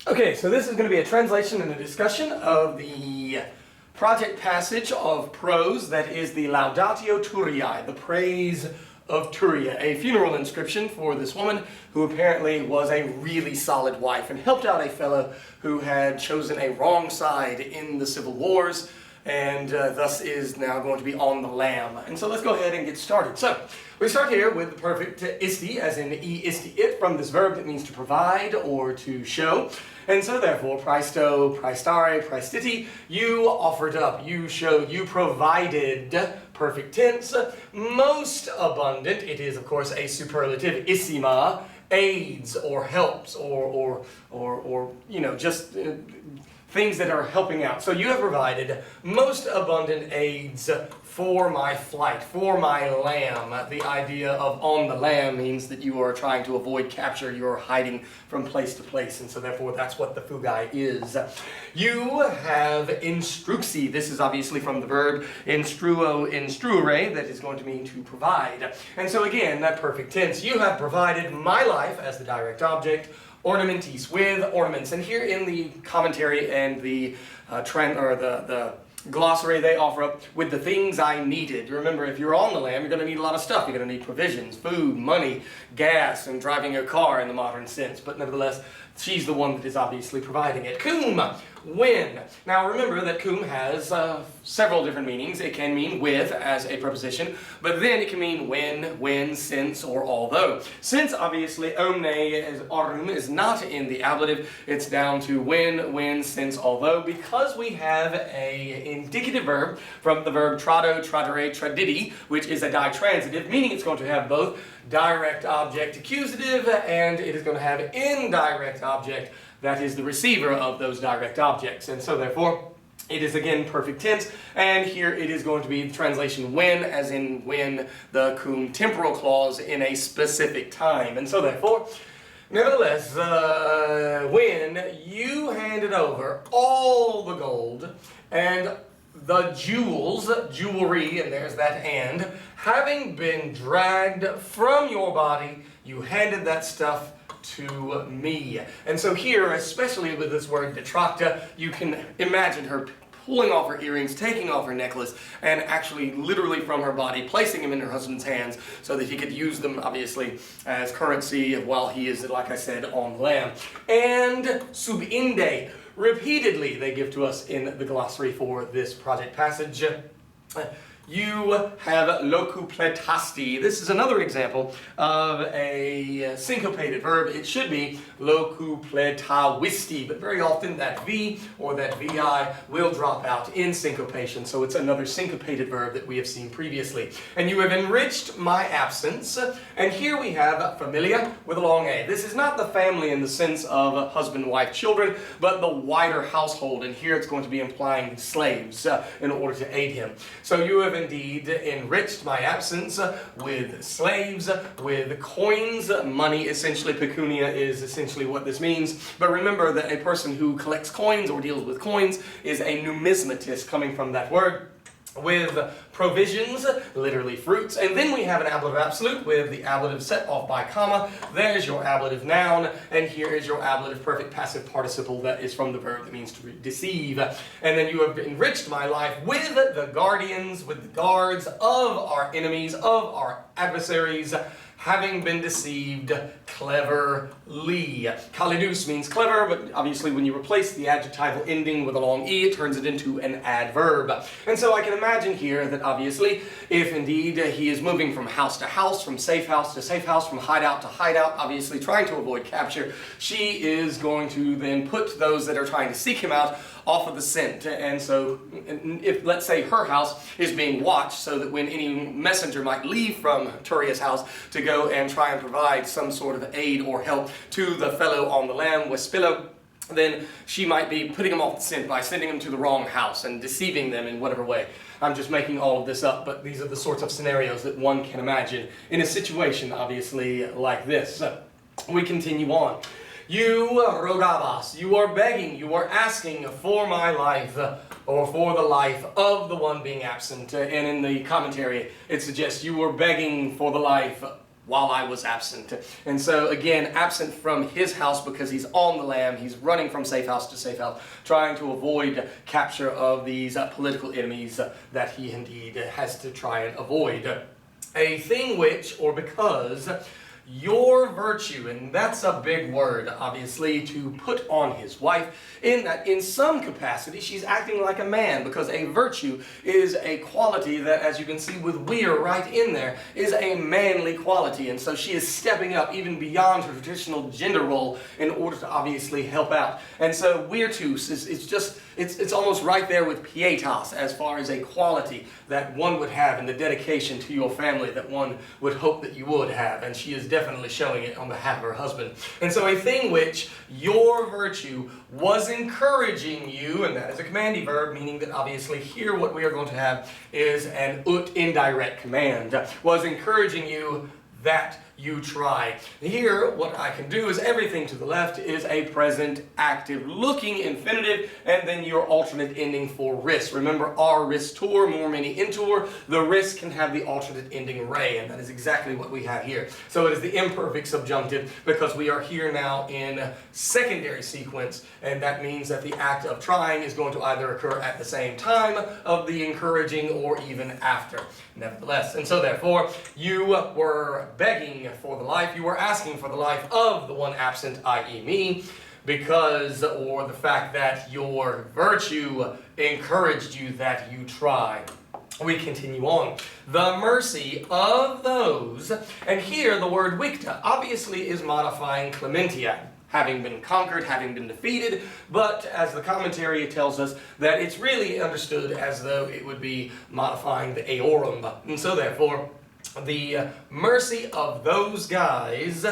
Okay, so this is going to be a translation and a discussion of the project passage of prose that is the Laudatio Turiae, the praise of Turiae, a funeral inscription for this woman who apparently was a really solid wife and helped out a fellow who had chosen a wrong side in the civil wars and thus is now going to be on the lam. And so let's go ahead and get started. So we start here with the perfect isti, as in e isti it, from this verb that means to provide or to show. And so therefore, praesto, praestare, praestiti, you offered up, you showed, you provided, perfect tense, most abundant, it is of course a superlative, issima, aids or helps or you know, just things that are helping out. So you have provided most abundant aids for my flight, for my lamb. The idea of on the lam means that you are trying to avoid capture, you're hiding from place to place, and so therefore that's what the fugae is. You have instruxi, this is obviously from the verb instruo, instruere, that is going to mean to provide. And so again, that perfect tense, you have provided my life as the direct object, ornamentis, with ornaments. And here in the commentary and the glossary they offer up with the things I needed. Remember, if you're on the lam, you're going to need a lot of stuff. You're going to need provisions, food, money, gas, and driving a car in the modern sense. But nevertheless, she's the one that is obviously providing it. Cum, when. Now remember that cum has several different meanings. It can mean with as a preposition, but then it can mean when, since, or although. Since obviously omne as aurum is not in the ablative, it's down to when, since, although, because we have a indicative verb from the verb trado, tradere, tradidi, which is a ditransitive, meaning it's going to have both direct object accusative and it is going to have indirect object, that is the receiver of those direct objects. And so therefore, it is again perfect tense, and here it is going to be the translation when, as in when, the cum temporal clause in a specific time. And so therefore, nevertheless, when you handed over all the gold and the jewels, jewelry, and there's that and, having been dragged from your body, you handed that stuff to me. And so here, especially with this word detracta, you can imagine her pulling off her earrings, taking off her necklace, and actually literally from her body, placing them in her husband's hands so that he could use them, obviously, as currency while he is, like I said, on lamb. And subinde, repeatedly they give to us in the glossary for this project passage. You have locupletasti. This is another example of a syncopated verb. It should be locupletawisti, but very often that V or that VI will drop out in syncopation, so it's another syncopated verb that we have seen previously. And you have enriched my absence, and here we have familia with a long A. This is not the family in the sense of husband, wife, children, but the wider household, and here it's going to be implying slaves in order to aid him. So you have indeed enriched my absence with slaves, with coins, money. Essentially, pecunia is essentially what this means. But remember that a person who collects coins or deals with coins is a numismatist, coming from that word. With provisions, literally fruits, and then we have an ablative absolute with the ablative set off by comma. There's your ablative noun, and here is your ablative perfect passive participle that is from the verb that means to deceive. And then you have enriched my life with the guardians, with the guards of our enemies, of our adversaries, having been deceived cleverly. Kalidus means clever, but obviously when you replace the adjectival ending with a long E, it turns it into an adverb. And so I can imagine here that obviously, if indeed he is moving from house to house, from safe house to safe house, from hideout to hideout, obviously trying to avoid capture, she is going to then put those that are trying to seek him out off of the scent. And so if, let's say, her house is being watched so that when any messenger might leave from Turiae's house to go and try and provide some sort of aid or help to the fellow on the lam, Wespillo, then she might be putting them off the scent by sending them to the wrong house and deceiving them in whatever way. I'm just making all of this up, but these are the sorts of scenarios that one can imagine in a situation, obviously, like this. So we continue on. You rogabas, you are begging, you are asking for my life, or for the life of the one being absent. And in the commentary, it suggests you are begging for the life while I was absent. And so again, absent from his house because he's on the lam, he's running from safe house to safe house, trying to avoid capture of these political enemies that he indeed has to try and avoid. A thing which, or because, your virtue, and that's a big word, obviously, to put on his wife, in that in some capacity she's acting like a man, because a virtue is a quality that, as you can see with we're right in there, is a manly quality, and so she is stepping up even beyond her traditional gender role in order to obviously help out. And so virtus it's almost right there with pietas as far as a quality that one would have in the dedication to your family that one would hope that you would have, and she is definitely showing it on behalf of her husband. And so a thing which your virtue was encouraging you, and that is a commandy verb, meaning that obviously here what we are going to have is an ut indirect command, was encouraging you that you try. Here, what I can do is everything to the left is a present active looking infinitive, and then your alternate ending for ris. Remember, our ris tor, more many intor, the ris can have the alternate ending re, and that is exactly what we have here. So it is the imperfect subjunctive because we are here now in secondary sequence, and that means that the act of trying is going to either occur at the same time of the encouraging or even after. Nevertheless, and so therefore, you were begging for the life, you were asking for the life of the one absent, i.e. me, because, or the fact that your virtue encouraged you that you try. We continue on. The mercy of those, and here the word victa obviously is modifying clementia, having been conquered, having been defeated, but as the commentary tells us that it's really understood as though it would be modifying the aorum. And so therefore, the mercy of those guys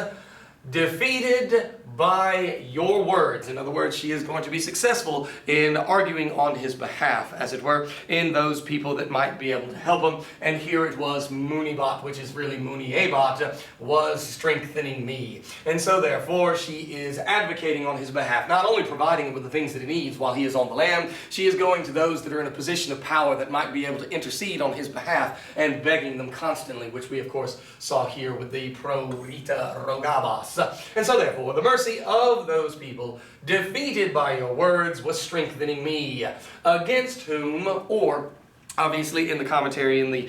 defeated by your words. In other words, she is going to be successful in arguing on his behalf, as it were, in those people that might be able to help him. And here it was munibat, which is really muniebat, was strengthening me. And so therefore, she is advocating on his behalf, not only providing him with the things that he needs while he is on the land, she is going to those that are in a position of power that might be able to intercede on his behalf and begging them constantly, which we of course saw here with the pro rita rogabas. And so therefore, the mercy of those people defeated by your words was strengthening me, against whom, or obviously in the commentary, in the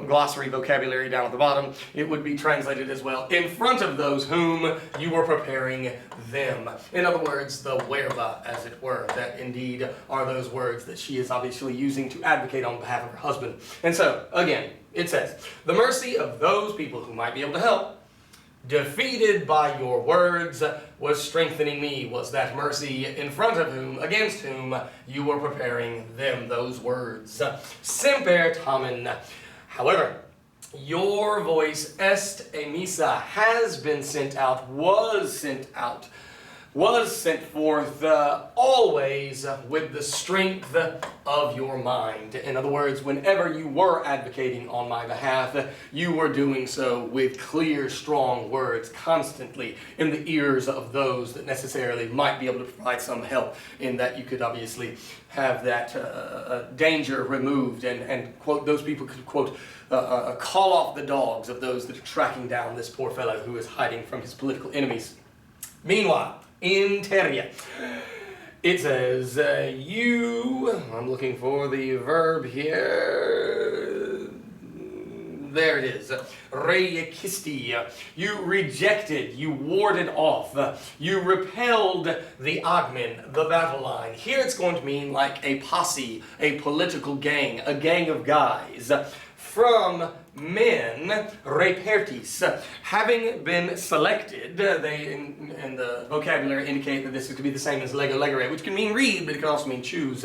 glossary vocabulary down at the bottom, it would be translated as well, in front of those whom you were preparing them. In other words, the whereba, as it were, that indeed are those words that she is obviously using to advocate on behalf of her husband. And so, again, it says, the mercy of those people who might be able to help, defeated by your words, was strengthening me, was that mercy in front of whom, against whom, you were preparing them, those words. Semper tamen. However, your voice est emissa, has been sent out, was sent forth, always with the strength of your mind. In other words, whenever you were advocating on my behalf, you were doing so with clear, strong words, constantly in the ears of those that necessarily might be able to provide some help, in that you could obviously have that danger removed, and quote, those people could quote, call off the dogs of those that are tracking down this poor fellow who is hiding from his political enemies. Meanwhile, in Turiae, it says, I'm looking for the verb here, there it is, reikisti, you rejected, you warded off, you repelled the agmen, the battle line. Here it's going to mean like a posse, a political gang, a gang of guys, from men, repertis, having been selected. They, in the vocabulary, indicate that this is to be the same as lego legere, which can mean read, but it can also mean choose.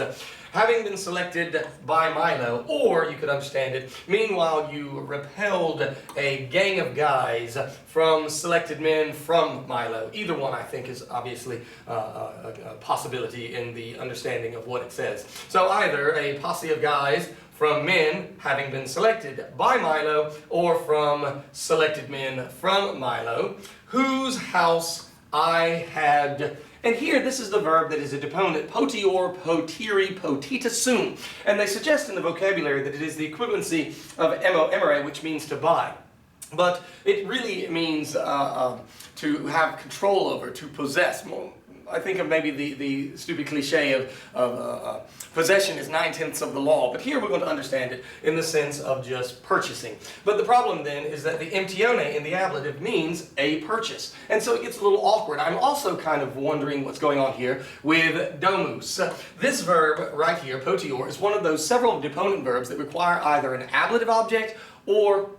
Having been selected by Milo, or you could understand it, meanwhile you repelled a gang of guys from selected men from Milo. Either one, I think, is obviously a possibility in the understanding of what it says. So either a posse of guys from men having been selected by Milo, or from selected men from Milo, whose house I had. And here, this is the verb that is a deponent, potior, potiri, potita sum. And they suggest in the vocabulary that it is the equivalency of emo emere, which means to buy. but it really means to have control over, to possess. I think of maybe the stupid cliche of possession is 9/10 of the law, but here we're going to understand it in the sense of just purchasing. But the problem then is that the emptione in the ablative means a purchase, and so it gets a little awkward. I'm also kind of wondering what's going on here with domus. This verb right here, potior, is one of those several deponent verbs that require either an ablative object or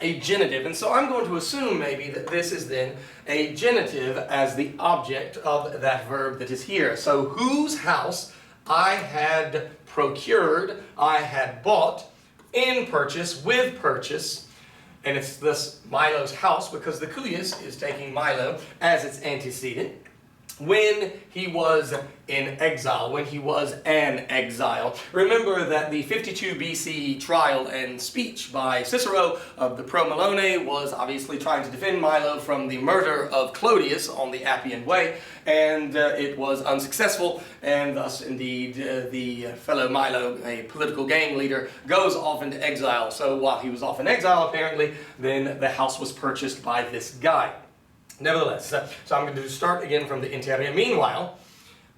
a genitive, and so I'm going to assume maybe that this is then a genitive as the object of that verb that is here. So whose house I had procured, I had bought, in purchase, with purchase, and it's thus Milo's house because the cuius is taking Milo as its antecedent, when he was in exile, when he was an exile. Remember that the 52 BC trial and speech by Cicero of the Pro Malone was obviously trying to defend Milo from the murder of Clodius on the Appian Way, and it was unsuccessful, and thus indeed the fellow Milo, a political gang leader, goes off into exile. So while he was off in exile apparently, then the house was purchased by this guy. Nevertheless, so I'm going to start again from the interior. Meanwhile,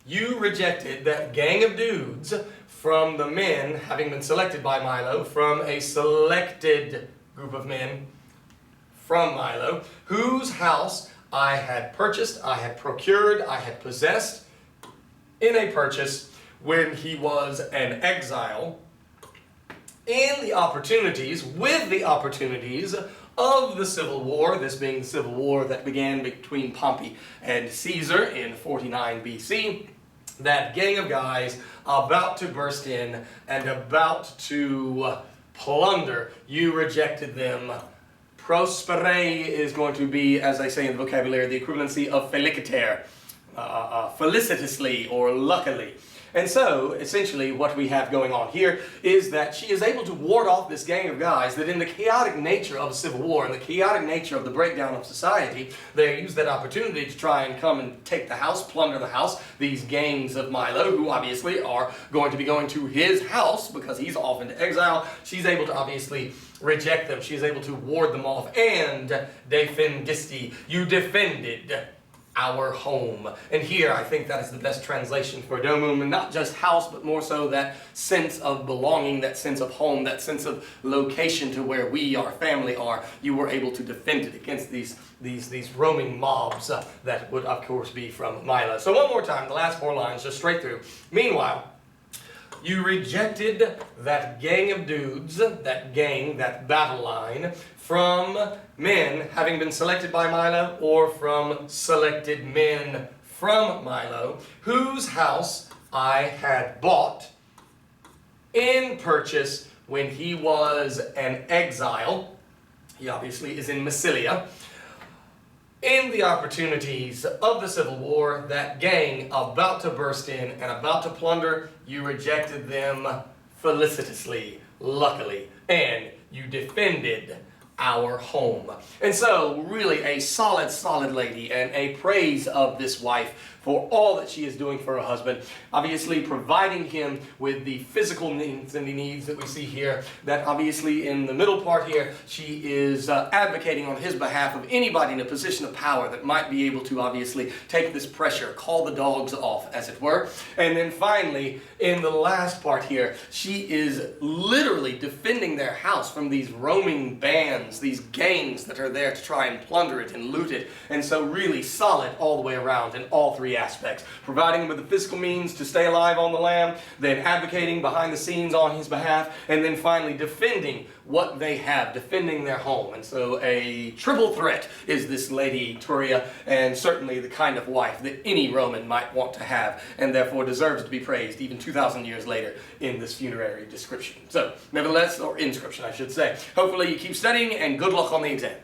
you rejected that gang of dudes from the men, having been selected by Milo, from a selected group of men from Milo, whose house I had purchased, I had procured, I had possessed in a purchase when he was an exile, in the opportunities, with the opportunities of the Civil War, this being the Civil War that began between Pompey and Caesar in 49 BC, that gang of guys about to burst in and about to plunder. You rejected them. Prospere is going to be, as I say in the vocabulary, the equivalency of feliciter, felicitously or luckily. And so, essentially, what we have going on here is that she is able to ward off this gang of guys that in the chaotic nature of a civil war, in the chaotic nature of the breakdown of society, they use that opportunity to try and come and take the house, plunder the house, these gangs of Milo, who obviously are going to be going to his house because he's off into exile. She's able to obviously reject them. She's able to ward them off. And defendisti, you defended our home. And here I think that is the best translation for domum, and not just house, but more so that sense of belonging, that sense of home, that sense of location to where we, our family, are. You were able to defend it against these roaming mobs that would of course be from Milo. So one more time, the last 4 lines, just straight through. Meanwhile, you rejected that gang of dudes, that gang, that battle line, from men having been selected by Milo, or from selected men from Milo, whose house I had bought in purchase when he was an exile. He obviously is in Massilia. In the opportunities of the Civil War, that gang about to burst in and about to plunder, you rejected them felicitously, luckily, and you defended our home. And so, really a solid lady, and a praise of this wife for all that she is doing for her husband, obviously providing him with the physical needs and the needs that we see here, that obviously in the middle part here, she is advocating on his behalf of anybody in a position of power that might be able to obviously take this pressure, call the dogs off, as it were. And then finally, in the last part here, she is literally defending their house from these roaming bands, these gangs that are there to try and plunder it and loot it. And so really solid all the way around in all 3 aspects. Providing him with the physical means to stay alive on the land, then advocating behind the scenes on his behalf, and then finally defending what they have, defending their home. And so a triple threat is this lady Turiae, and certainly the kind of wife that any Roman might want to have, and therefore deserves to be praised even 2,000 years later in this funerary description. So, nevertheless, or inscription I should say. Hopefully you keep studying, and good luck on the exam.